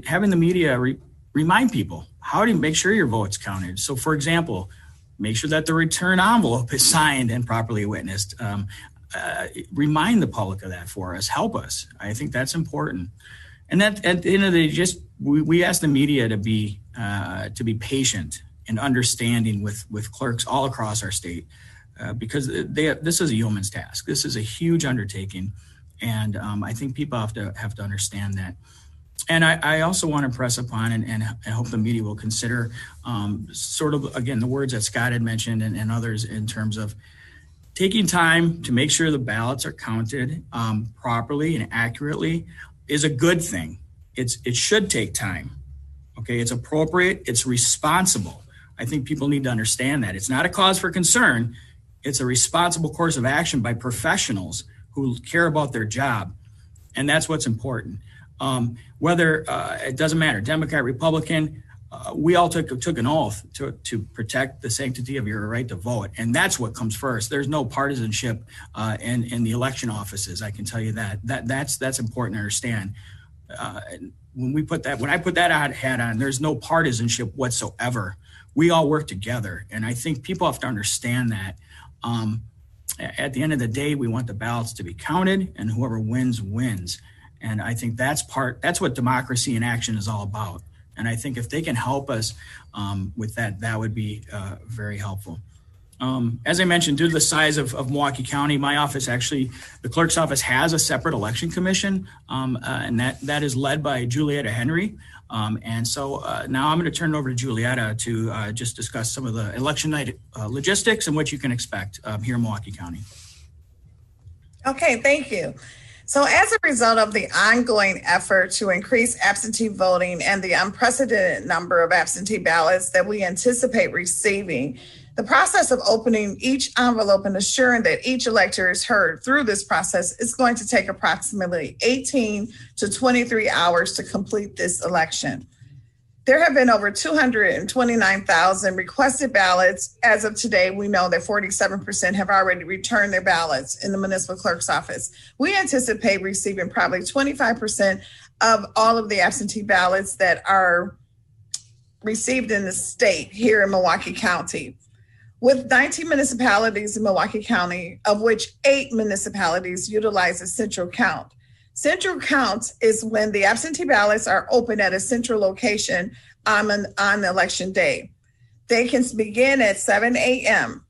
having the media remind people how to make sure your vote's counted. So, for example, make sure that the return envelope is signed and properly witnessed. Remind the public of that for us. Help us. I think that's important. And that at the end of the day, we ask the media to be patient and understanding with clerks all across our state. Because this is a yeoman's task. This is a huge undertaking, and I think people have to understand that. And I also want to press upon and I hope the media will consider sort of, again, the words that Scott had mentioned and others in terms of taking time to make sure the ballots are counted properly and accurately is a good thing. It should take time. Okay, it's appropriate. It's responsible. I think people need to understand that. It's not a cause for concern. It's a responsible course of action by professionals who care about their job. And that's what's important. Whether it doesn't matter, Democrat, Republican, we all took an oath to protect the sanctity of your right to vote. And that's what comes first. There's no partisanship in the election offices. I can tell you that's important to understand. When I put that hat on, there's no partisanship whatsoever. We all work together. And I think people have to understand that. At the end of the day, we want the ballots to be counted, and whoever wins, wins. And I think that's what democracy in action is all about. And I think if they can help us with that would be very helpful. As I mentioned, due to the size of Milwaukee County, my office the clerk's office has a separate election commission, and that is led by Julietta Henry. And so now I'm going to turn it over to Julietta to just discuss some of the election night logistics and what you can expect here in Milwaukee County. Okay, thank you. So as a result of the ongoing effort to increase absentee voting and the unprecedented number of absentee ballots that we anticipate receiving, the process of opening each envelope and assuring that each elector is heard through this process is going to take approximately 18 to 23 hours to complete this election. There have been over 229,000 requested ballots. As of today, we know that 47% have already returned their ballots in the municipal clerk's office. We anticipate receiving probably 25% of all of the absentee ballots that are received in the state here in Milwaukee County. With 19 municipalities in Milwaukee County, of which 8 municipalities utilize a central count. Central count is when the absentee ballots are open at a central location on election day. They can begin at 7 a.m.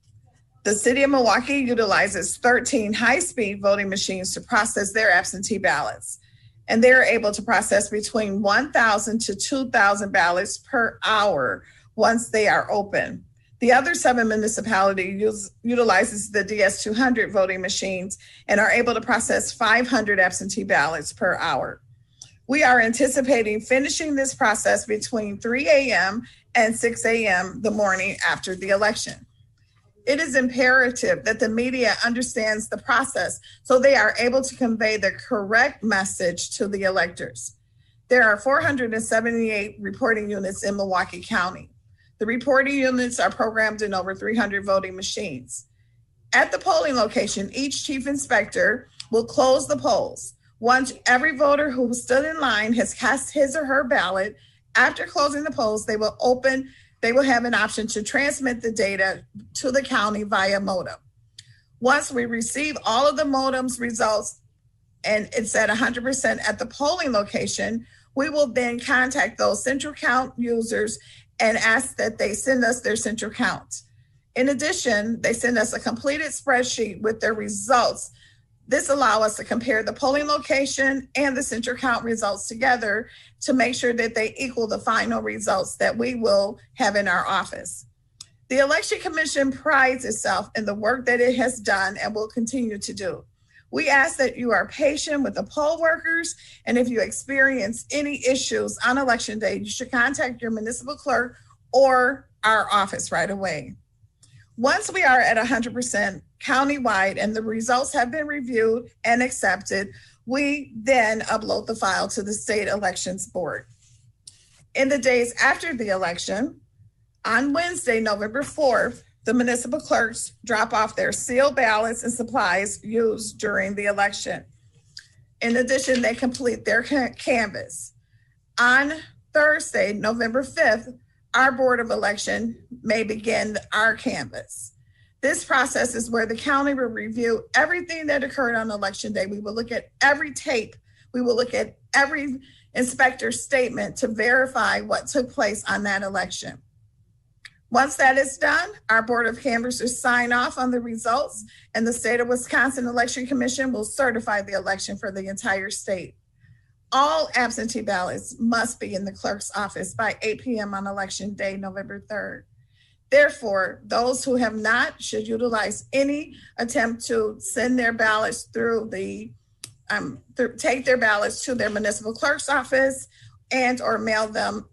The city of Milwaukee utilizes 13 high-speed voting machines to process their absentee ballots. And they're able to process between 1,000 to 2,000 ballots per hour once they are open. The other 7 municipalities utilizes the DS200 voting machines and are able to process 500 absentee ballots per hour. We are anticipating finishing this process between 3 a.m. and 6 a.m. the morning after the election. It is imperative that the media understands the process so they are able to convey the correct message to the electors. There are 478 reporting units in Milwaukee County. The reporting units are programmed in over 300 voting machines. At the polling location, each chief inspector will close the polls. Once every voter who stood in line has cast his or her ballot, after closing the polls, they will have an option to transmit the data to the county via modem. Once we receive all of the modem's results and it's at 100% at the polling location, we will then contact those central count users and ask that they send us their central count. In addition, they send us a completed spreadsheet with their results. This allows us to compare the polling location and the central count results together to make sure that they equal the final results that we will have in our office. The Election Commission prides itself in the work that it has done and will continue to do. We ask that you are patient with the poll workers, and if you experience any issues on election day, you should contact your municipal clerk or our office right away. Once we are at 100% countywide and the results have been reviewed and accepted, we then upload the file to the State Elections Board. In the days after the election, on Wednesday, November 4th, the municipal clerks drop off their sealed ballots and supplies used during the election. In addition, they complete their canvass. On Thursday, November 5th, our Board of Election may begin our canvass. This process is where the county will review everything that occurred on election day. We will look at every tape. We will look at every inspector's statement to verify what took place on that election. Once that is done, our Board of Canvassers sign off on the results, and the State of Wisconsin Election Commission will certify the election for the entire state. All absentee ballots must be in the clerk's office by 8 p.m. on election day, November 3rd. Therefore, those who have not should utilize any attempt to send their ballots take their ballots to their municipal clerk's office and or mail them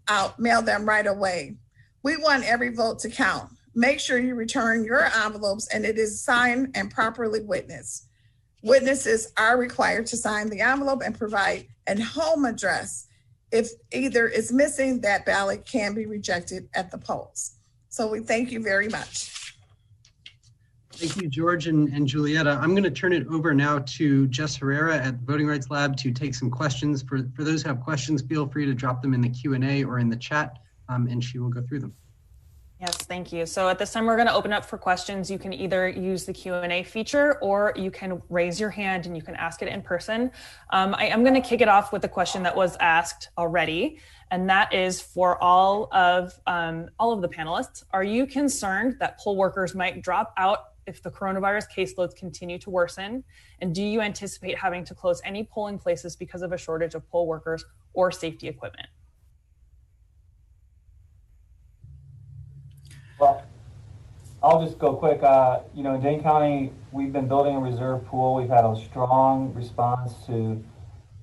right away. We want every vote to count. Make sure you return your envelopes and it is signed and properly witnessed. Witnesses are required to sign the envelope and provide a home address. If either is missing, that ballot can be rejected at the polls. So we thank you very much. Thank you, George and Julietta. I'm going to turn it over now to Jess Herrera at the Voting Rights Lab to take some questions. For those who have questions, feel free to drop them in the Q&A or in the chat, and she will go through them. Yes, thank you. So at this time, we're going to open up for questions. You can either use the Q&A feature or you can raise your hand and you can ask it in person. I am going to kick it off with a question that was asked already, and that is for all of the panelists. Are you concerned that poll workers might drop out if the coronavirus caseloads continue to worsen? And do you anticipate having to close any polling places because of a shortage of poll workers or safety equipment? Well, I'll just go quick. In Dane County, we've been building a reserve pool. We've had a strong response to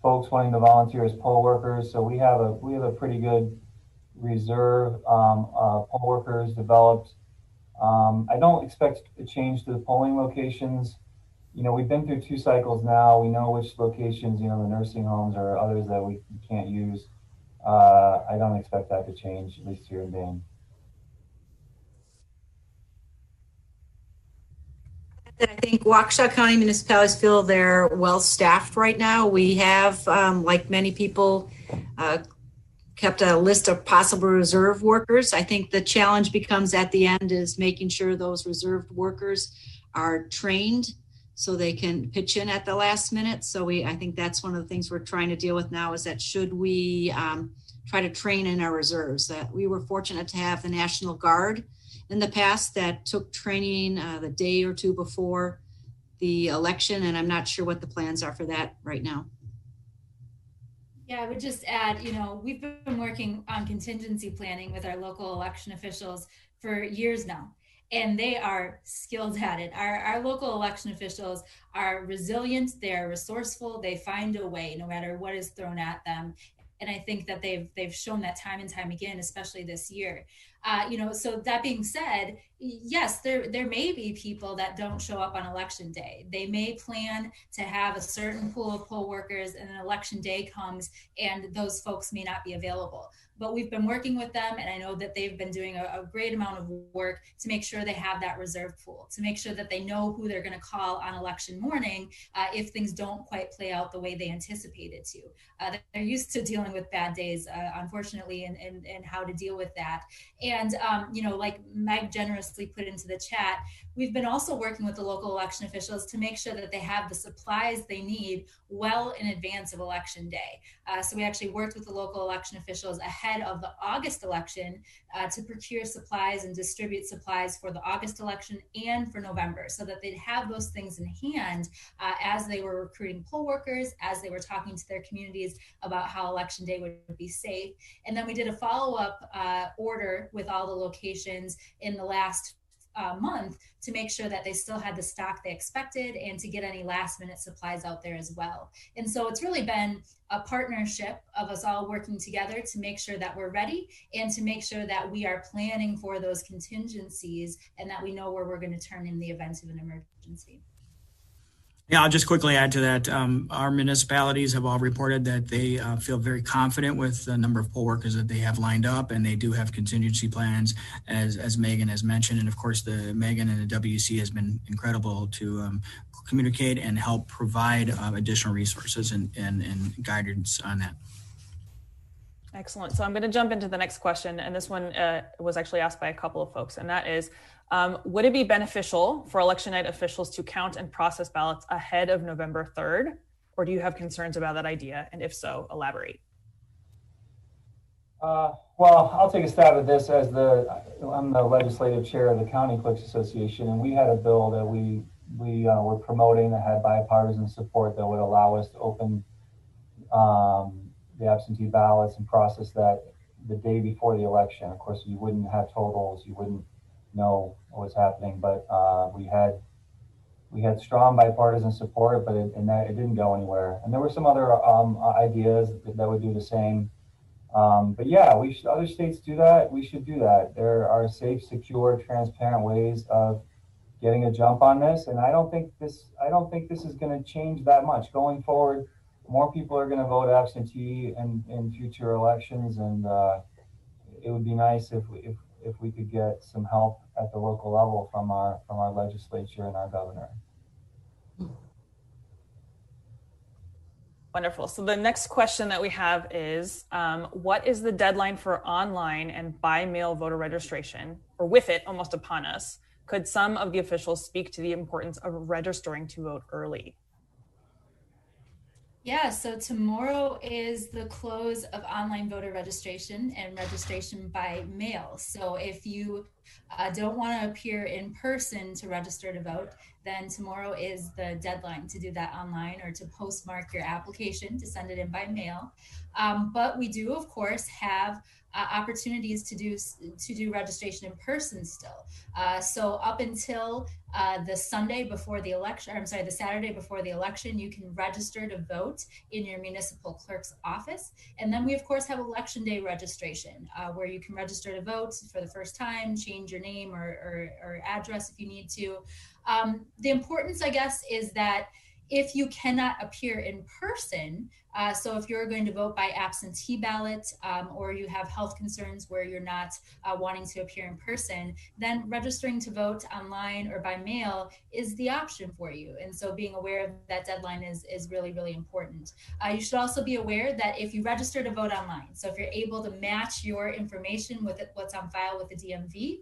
folks wanting to volunteer as poll workers. So we have a pretty good reserve poll workers developed. I don't expect a change to the polling locations. We've been through 2 cycles now. We know which locations, the nursing homes or others that we can't use. I don't expect that to change, at least here in Dane. I think Waukesha County municipalities feel they're well staffed right now. We have, like many people, kept a list of possible reserve workers. I think the challenge becomes at the end is making sure those reserved workers are trained so they can pitch in at the last minute. So I think that's one of the things we're trying to deal with now is that should we try to train in our reserves. We were fortunate to have the National Guard in the past that took training the day or 2 before the election, and I'm not sure what the plans are for that right now. Yeah, I would just add, we've been working on contingency planning with our local election officials for years now, and they are skilled at it. Our local election officials are resilient, they're resourceful, they find a way no matter what is thrown at them. And I think that they've shown that time and time again, especially this year. So that being said, yes, there may be people that don't show up on election day. They may plan to have a certain pool of poll workers, and an election day comes and those folks may not be available. But we've been working with them, and I know that they've been doing a great amount of work to make sure they have that reserve pool, to make sure that they know who they're going to call on election morning if things don't quite play out the way they anticipated to. They're used to dealing with bad days, unfortunately, and how to deal with that. And, like Meg generously put into the chat, we've been also working with the local election officials to make sure that they have the supplies they need well in advance of election day. So we actually worked with the local election officials ahead of the August election to procure supplies and distribute supplies for the August election and for November, so that they'd have those things in hand as they were recruiting poll workers, as they were talking to their communities about how election day would be safe. And then we did a follow-up order with all the locations in the last month to make sure that they still had the stock they expected and to get any last minute supplies out there as well. And so it's really been a partnership of us all working together to make sure that we're ready and to make sure that we are planning for those contingencies and that we know where we're going to turn in the event of an emergency. Yeah, I'll just quickly add to that. Our municipalities have all reported that they feel very confident with the number of poll workers that they have lined up, and they do have contingency plans, as Megan has mentioned. And of course, the Megan and the WC has been incredible to communicate and help provide additional resources and guidance on that. Excellent. So I'm going to jump into the next question. And this one was actually asked by a couple of folks, and that is, would it be beneficial for election night officials to count and process ballots ahead of November 3rd? Or do you have concerns about that idea? And if so, elaborate. Well, I'll take a stab at this I'm the legislative chair of the County Clerks Association, and we had a bill that we were promoting that had bipartisan support that would allow us to open the absentee ballots and process that the day before the election. Of course, you wouldn't have totals, you wouldn't know what was happening, but we had strong bipartisan support, but it didn't go anywhere. And there were some other ideas that would do the same. But yeah, other states do that. We should do that. There are safe, secure, transparent ways of getting a jump on this, and I don't think this is going to change that much going forward. More people are going to vote absentee in future elections, and it would be nice if we could get some help at the local level from our legislature and our governor. Wonderful. So the next question that we have is, what is the deadline for online and by mail voter registration, or with it almost upon us? Could some of the officials speak to the importance of registering to vote early? Yeah, so tomorrow is the close of online voter registration and registration by mail. So if you don't want to appear in person to register to vote, then tomorrow is the deadline to do that online or to postmark your application to send it in by mail. But we do, of course, have opportunities to do registration in person still. So up until the Saturday before the election, you can register to vote in your municipal clerk's office. And then we, of course, have election day registration, where you can register to vote for the first time, change your name or address if you need to. The importance, I guess, is that if you cannot appear in person, so if you're going to vote by absentee ballot, or you have health concerns where you're not wanting to appear in person, then registering to vote online or by mail is the option for you. And so being aware of that deadline is really, really important. You should also be aware that if you register to vote online, so if you're able to match your information with what's on file with the DMV,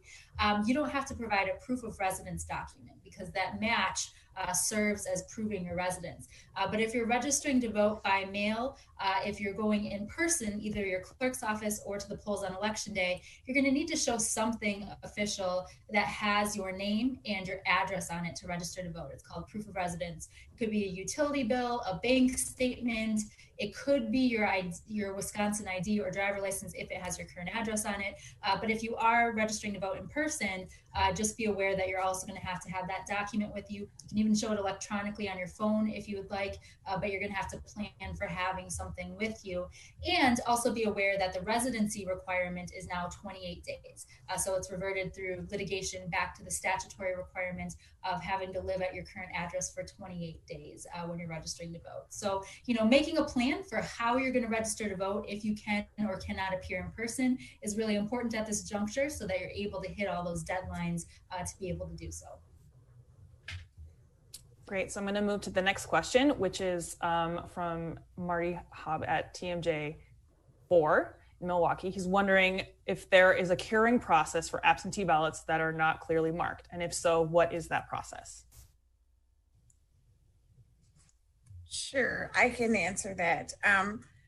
you don't have to provide a proof of residence document, because that match serves as proving your residence. But if you're registering to vote by mail, if you're going in person, either your clerk's office or to the polls on election day, you're going to need to show something official that has your name and your address on it to register to vote. It's called proof of residence. It could be a utility bill, a bank statement, It could be your Wisconsin ID or driver license if it has your current address on it. But if you are registering to vote in person, just be aware that you're also going to have that document with you. You can even show it electronically on your phone if you would like, but you're going to have to plan for having something with you. And also be aware that the residency requirement is now 28 days. So it's reverted through litigation back to the statutory requirement of having to live at your current address for 28 days when you're registering to vote. So, making a plan for how you're going to register to vote if you can or cannot appear in person is really important at this juncture so that you're able to hit all those deadlines to be able to do so. Great. So I'm going to move to the next question, which is from Marty Hobb at TMJ4 in Milwaukee. He's wondering if there is a curing process for absentee ballots that are not clearly marked. And if so, what is that process? Sure, I can answer that.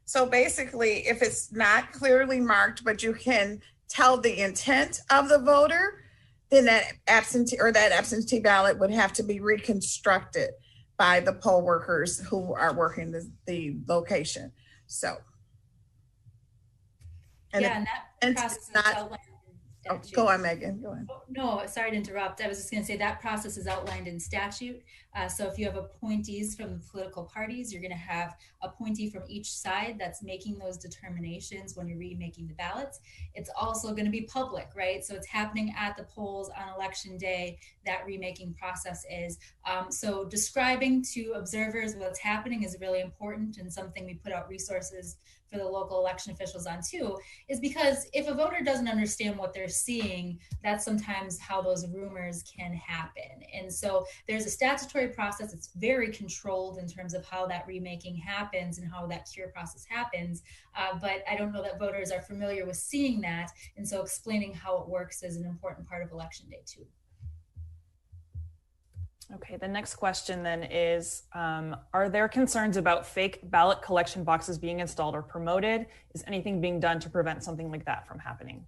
So basically, if it's not clearly marked, but you can tell the intent of the voter, then that absentee ballot would have to be reconstructed by the poll workers who are working the location. So, and yeah, and that process is outlined in statute. Go on, Megan. Go on. No, sorry to interrupt. I was just going to say that process is outlined in statute. So if you have appointees from the political parties, you're going to have appointee from each side that's making those determinations when you're remaking the ballots. It's also going to be public, right? So it's happening at the polls on election day, that remaking process is. So describing to observers what's happening is really important, and something we put out resources for the local election officials on too, is because if a voter doesn't understand what they're seeing, that's sometimes how those rumors can happen. And so there's a statutory process. It's very controlled in terms of how that remaking happens and how that cure process happens. But I don't know that voters are familiar with seeing that. And so explaining how it works is an important part of election day too. Okay, the next question then is, are there concerns about fake ballot collection boxes being installed or promoted? Is anything being done to prevent something like that from happening?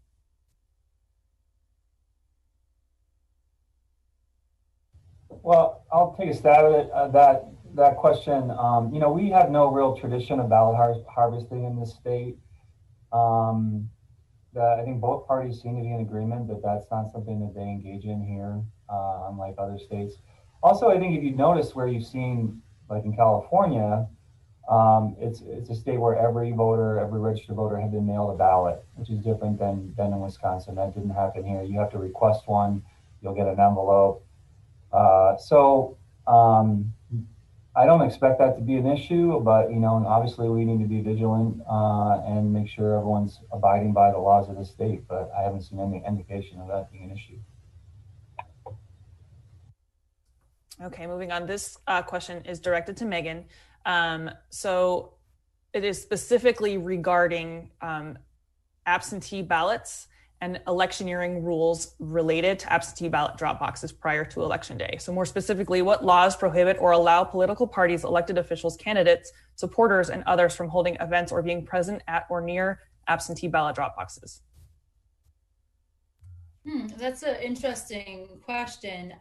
Well, I'll take a stab at it. That question. We have no real tradition of ballot harvesting in this state. I think both parties seem to be in agreement that that's not something that they engage in here, unlike other states. Also, I think if you notice where you've seen, like in California, it's a state where every registered voter had been mailed a ballot, which is different than in Wisconsin. That didn't happen here. You have to request one. You'll get an envelope. I don't expect that to be an issue, but obviously we need to be vigilant and make sure everyone's abiding by the laws of the state. But I haven't seen any indication of that being an issue. Okay, moving on. This question is directed to Megan. So it is specifically regarding absentee ballots and electioneering rules related to absentee ballot drop boxes prior to election day. So more specifically, what laws prohibit or allow political parties, elected officials, candidates, supporters, and others from holding events or being present at or near absentee ballot drop boxes? That's an interesting question.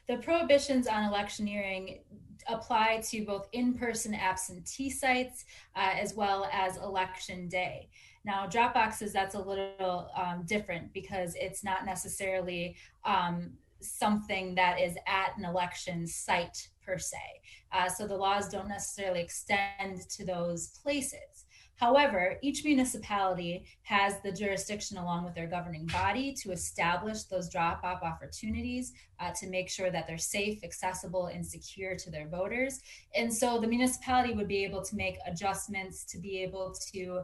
The prohibitions on electioneering apply to both in-person absentee sites as well as election day. Now, drop boxes, that's a little different because it's not necessarily something that is at an election site per se. So the laws don't necessarily extend to those places. However, each municipality has the jurisdiction along with their governing body to establish those drop-off opportunities to make sure that they're safe, accessible, and secure to their voters. And so the municipality would be able to make adjustments to be able to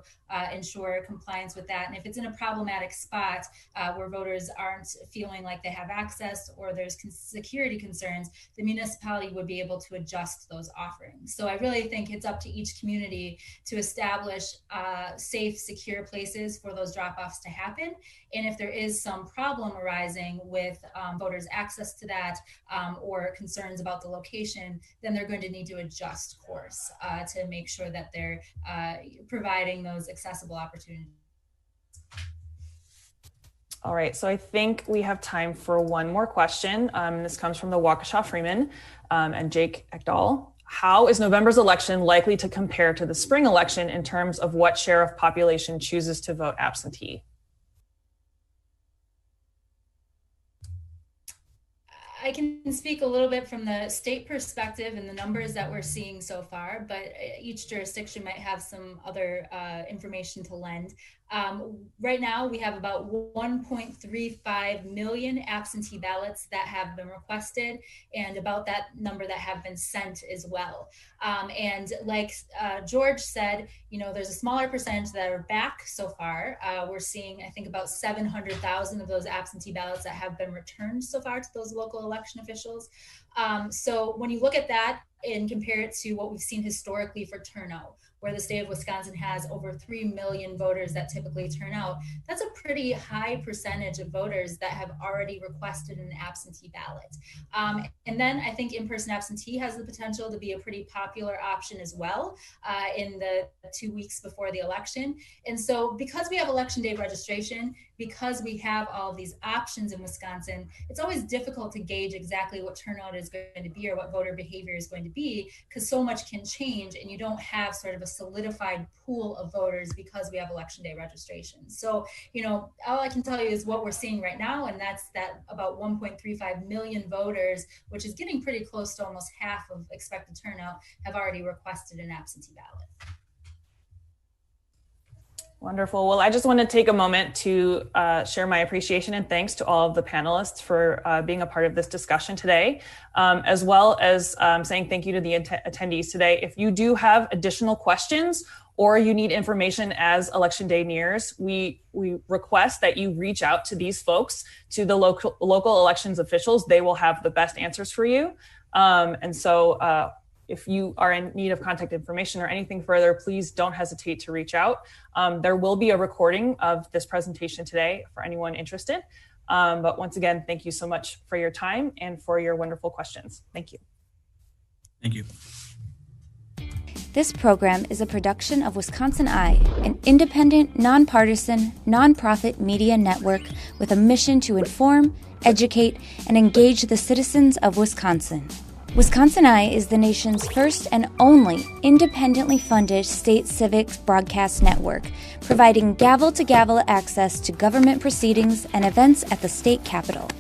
ensure compliance with that. And if it's in a problematic spot where voters aren't feeling like they have access or there's security concerns, the municipality would be able to adjust those offerings. So I really think it's up to each community to establish safe, secure places for those drop-offs to happen. And if there is some problem arising with voters' access to that or concerns about the location, then they're going to need to adjust course to make sure that they're providing those accessible opportunities. All right, so I think we have time for one more question. This comes from the Waukesha Freeman and Jake Ekdahl. how is November's election likely to compare to the spring election in terms of what share of population chooses to vote absentee? I can speak a little bit from the state perspective and the numbers that we're seeing so far, but each jurisdiction might have some other information to lend. Right now, we have about 1.35 million absentee ballots that have been requested, and about that number that have been sent as well. And like George said, you know, there's a smaller percentage that are back so far. We're seeing, I think, about 700,000 of those absentee ballots that have been returned so far to those local election officials. So when you look at that and compare it to what we've seen historically for turnout, where the state of Wisconsin has over 3 million voters that typically turn out, that's a pretty high percentage of voters that have already requested an absentee ballot. And then I think in-person absentee has the potential to be a pretty popular option as well in the 2 weeks before the election. And so because we have election day registration, because we have all of these options in Wisconsin, it's always difficult to gauge exactly what turnout is going to be or what voter behavior is going to be, because so much can change and you don't have sort of a solidified pool of voters because we have election day registration. So, you know, all I can tell you is what we're seeing right now, and that's that about 1.35 million voters, which is getting pretty close to almost half of expected turnout, have already requested an absentee ballot. Wonderful. Well, I just want to take a moment to share my appreciation and thanks to all of the panelists for being a part of this discussion today, as well as saying thank you to the attendees today. If you do have additional questions or you need information as Election Day nears, we request that you reach out to these folks, to the local elections officials. They will have the best answers for you. And so if you are in need of contact information or anything further, please don't hesitate to reach out. There will be a recording of this presentation today for anyone interested. But once again, thank you so much for your time and for your wonderful questions. Thank you. Thank you. This program is a production of Wisconsin Eye, an independent, nonpartisan, nonprofit media network with a mission to inform, educate, and engage the citizens of Wisconsin. Wisconsin Eye is the nation's first and only independently funded state civics broadcast network, providing gavel-to-gavel access to government proceedings and events at the state capitol.